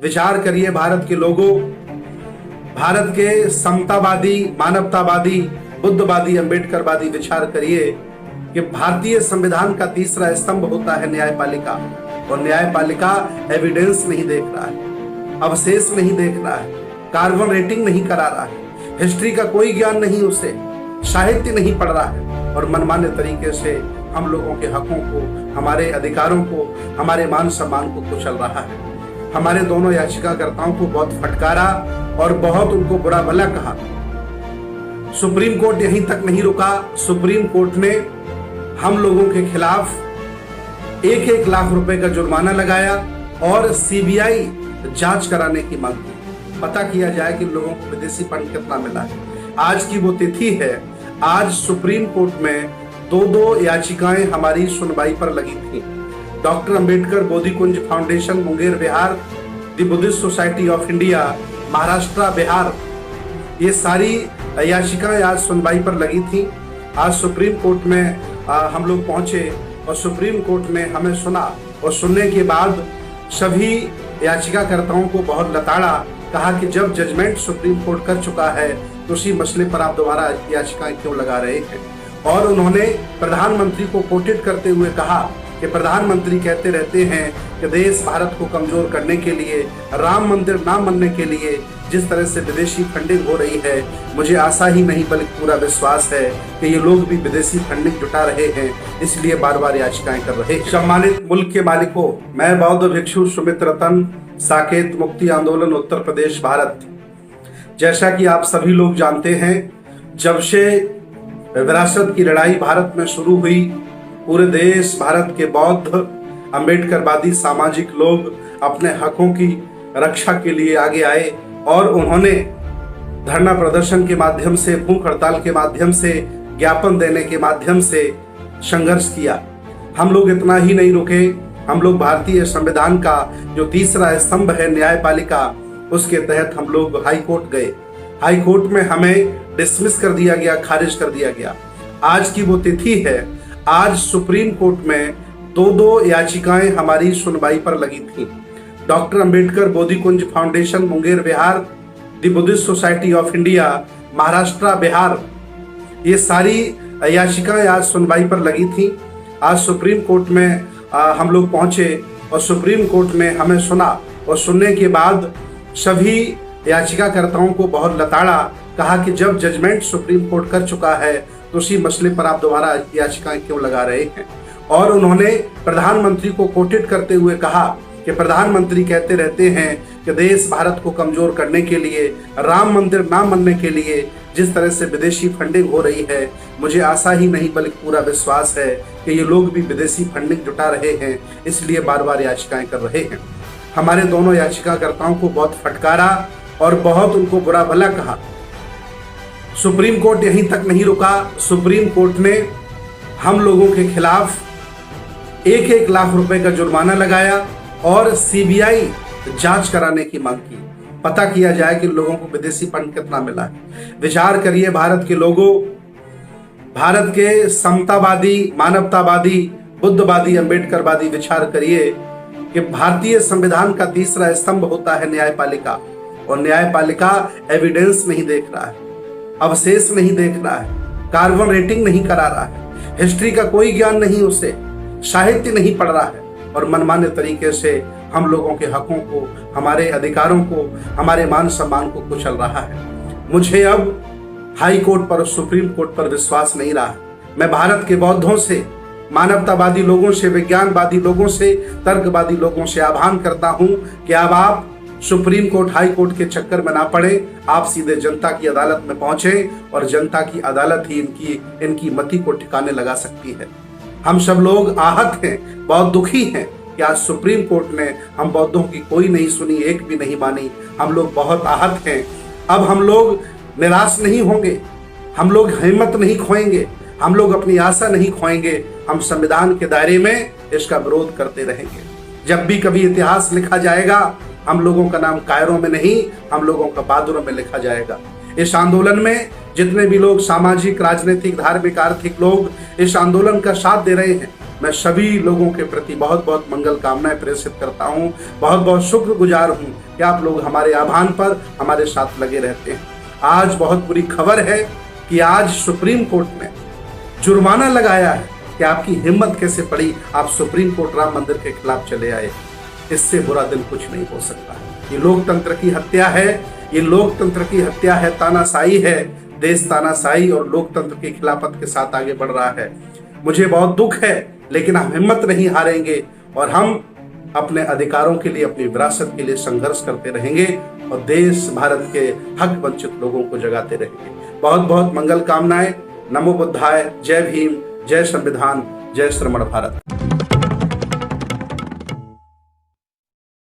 विचार करिए भारत के लोगों, भारत के समतावादी, मानवतावादी, बुद्धवादी, अंबेडकरवादी विचार करिए कि भारतीय संविधान का तीसरा स्तंभ होता है न्यायपालिका, और न्यायपालिका एविडेंस नहीं देख रहा है, अवशेष नहीं देख रहा है, कार्बन रेटिंग नहीं करा रहा है, हिस्ट्री का कोई ज्ञान नहीं उसे, साहित्य नहीं पढ़ रहा है, और मनमाने तरीके से हम लोगों के हकों को, हमारे अधिकारों को, हमारे मान सम्मान को कुचल रहा है। हमारे दोनों याचिकाकर्ताओं को बहुत फटकारा और बहुत उनको बुरा भला कहा। सुप्रीम कोर्ट यहीं तक नहीं रुका, सुप्रीम कोर्ट ने हम लोगों के खिलाफ 1-1 लाख रुपए का जुर्माना लगाया और सीबीआई जांच कराने की मांग की, पता किया जाए कि लोगों को विदेशी फंड कितना मिला है। आज की वो तिथि है, आज सुप्रीम कोर्ट में 2-2 याचिकाएं हमारी सुनवाई पर लगी थी। Doctor Ambedkar Bodhikunj foundation Munger Bihar, the Buddhist society of India Maharashtra Bihar, ये सारी याचिकाएं आज सुनवाई पर लगी थी। आज सुप्रीम कोर्ट में हम लोग पहुंचे और सुप्रीम कोर्ट ने हमें सुना, और सुनने के बाद सभी याचिकाकर्ताओं को बहुत लताड़ा, कहा कि जब जजमेंट सुप्रीम कोर्ट कर चुका है तो उसी मसले पर आप दोबारा याचिकाएं क्यों लगा रहे हैं। और उन्होंने प्रधानमंत्री को कोटेड करते हुए कहा कि प्रधानमंत्री कहते रहते हैं कि देश भारत को कमजोर करने के लिए, राम मंदिर ना बनने के लिए जिस तरह से विदेशी फंडिंग हो रही है, मुझे आशा ही नहीं बल्कि पूरा विश्वास है कि ये लोग भी विदेशी फंडिंग जुटा रहे हैं, इसलिए बार बार याचिकाएं कर रहे हैं। सम्मानित मुल्क के मालिकों, मैं बौद्ध भिक्षु सुमित रतन, साकेत मुक्ति आंदोलन उत्तर प्रदेश भारत। जैसा कि आप सभी लोग जानते हैं, जब से विरासत की लड़ाई भारत में शुरू हुई, पूरे देश भारत के बौद्ध अंबेडकरवादी सामाजिक लोग अपने हकों की रक्षा के लिए आगे आए और उन्होंने धरना प्रदर्शन के माध्यम से, भूख हड़ताल के माध्यम से, ज्ञापन देने के माध्यम से संघर्ष किया। हम लोग इतना ही नहीं रुके, हम लोग भारतीय संविधान का जो तीसरा स्तंभ है न्यायपालिका, उसके तहत हम लोग हाई कोर्ट गए। हाई कोर्ट में हमें डिसमिस कर दिया गया, खारिज कर दिया गया। आज की वो तिथि है, आज सुप्रीम कोर्ट में 2-2 याचिकाएं हमारी सुनवाई पर लगी थी। Doctor Ambedkar Bodhikunj foundation Munger Bihar, the Buddhist society of India Maharashtra Bihar, ये सारी याचिकाएं आज सुनवाई पर लगी थी। आज सुप्रीम कोर्ट में हम लोग पहुंचे और सुप्रीम कोर्ट ने हमें सुना, और सुनने के बाद सभी याचिकाकर्ताओं को बहुत लताड़ा, कहा कि जब जजमेंट सुप्रीम कोर्ट कर चुका है तो उसी मसले पर आप दोबारा याचिकाएं क्यों लगा रहे हैं। और उन्होंने प्रधानमंत्री को कोटेड करते हुए कहा कि प्रधानमंत्री कहते रहते हैं कि देश भारत को कमजोर करने के लिए, राम मंदिर ना बनने के लिए जिस तरह से विदेशी फंडिंग हो रही है, मुझे आशा ही नहीं बल्कि पूरा विश्वास है कि ये लोग भी विदेशी फंडिंग जुटा रहे हैं, इसलिए बार बार याचिकाएं कर रहे हैं। हमारे दोनों याचिकाकर्ताओं को बहुत फटकारा और बहुत उनको बुरा भला कहा। सुप्रीम कोर्ट यहीं तक नहीं रुका, सुप्रीम कोर्ट ने हम लोगों के खिलाफ 1-1 लाख रुपए का जुर्माना लगाया और सीबीआई जांच कराने की मांग की, पता किया जाए कि लोगों को विदेशी फंड कितना मिला है। विचार करिए भारत के लोगों, भारत के समतावादी, मानवतावादी, बुद्धवादी, अंबेडकरवादी विचार करिए कि भारतीय संविधान का तीसरा स्तंभ होता है न्यायपालिका, और न्यायपालिका एविडेंस नहीं देख रहा है, अवशेष नहीं देख रहा है, कार्बन रेटिंग नहीं करा रहा है, हिस्ट्री का कोई ज्ञान नहीं उसे, साहित्य नहीं पढ़ रहा है, और मनमाने तरीके से हम लोगों के हकों को, हमारे अधिकारों को, हमारे मान सम्मान को कुचल रहा है। मुझे अब हाई कोर्ट पर और सुप्रीम कोर्ट पर विश्वास नहीं रहा। मैं भारत के बौद्धों से, मानवतावादी लोगों से, विज्ञानवादी लोगों से, तर्कवादी लोगों से आह्वान करता हूं कि अब आप सुप्रीम कोर्ट, हाई कोर्ट के चक्कर में ना पड़े, आप सीधे जनता की अदालत में पहुंचे और जनता की अदालत ही इनकी मति को ठिकाने लगा सकती है। हम सब लोग आहत हैं, बहुत दुखी हैं कि आज सुप्रीम कोर्ट ने हम बौद्धों की कोई नहीं सुनी, एक भी नहीं मानी। हम लोग बहुत आहत हैं। अब हम लोग निराश नहीं होंगे, हम लोग हिम्मत नहीं खोएंगे, हम लोग अपनी आशा नहीं खोएंगे। हम संविधान के दायरे में इसका विरोध करते रहेंगे। जब भी कभी इतिहास लिखा जाएगा, हम लोगों का नाम कायरों में नहीं, हम लोगों का बहादुरों में लिखा जाएगा। इस आंदोलन में जितने भी लोग सामाजिक, राजनीतिक, धार्मिक, आर्थिक लोग इस आंदोलन का साथ दे रहे हैं, मैं सभी लोगों के प्रति बहुत बहुत मंगल कामनाएं प्रेषित करता हूं। बहुत बहुत शुक्रगुजार हूं कि आप लोग हमारे आह्वान पर हमारे साथ लगे रहते हैं। आज बहुत बुरी खबर है कि आज सुप्रीम कोर्ट ने जुर्माना लगाया है कि आपकी हिम्मत कैसे पड़ी, आप सुप्रीम कोर्ट राम मंदिर के खिलाफ चले आए। इससे बुरा दिन कुछ नहीं हो सकता। ये लोकतंत्र की हत्या है, ये लोकतंत्र की हत्या है, तानाशाही है। देश तानाशाही और लोकतंत्र की खिलाफत के साथ आगे बढ़ रहा है। मुझे बहुत दुख है, लेकिन हम हिम्मत नहीं हारेंगे और हम अपने अधिकारों के लिए, अपनी विरासत के लिए संघर्ष करते रहेंगे और देश भारत के हक वंचित लोगों को जगाते रहेंगे। बहुत बहुत मंगल कामनाएं। नमो बुद्धाय। जय भीम, जय संविधान, जय श्रमण भारत।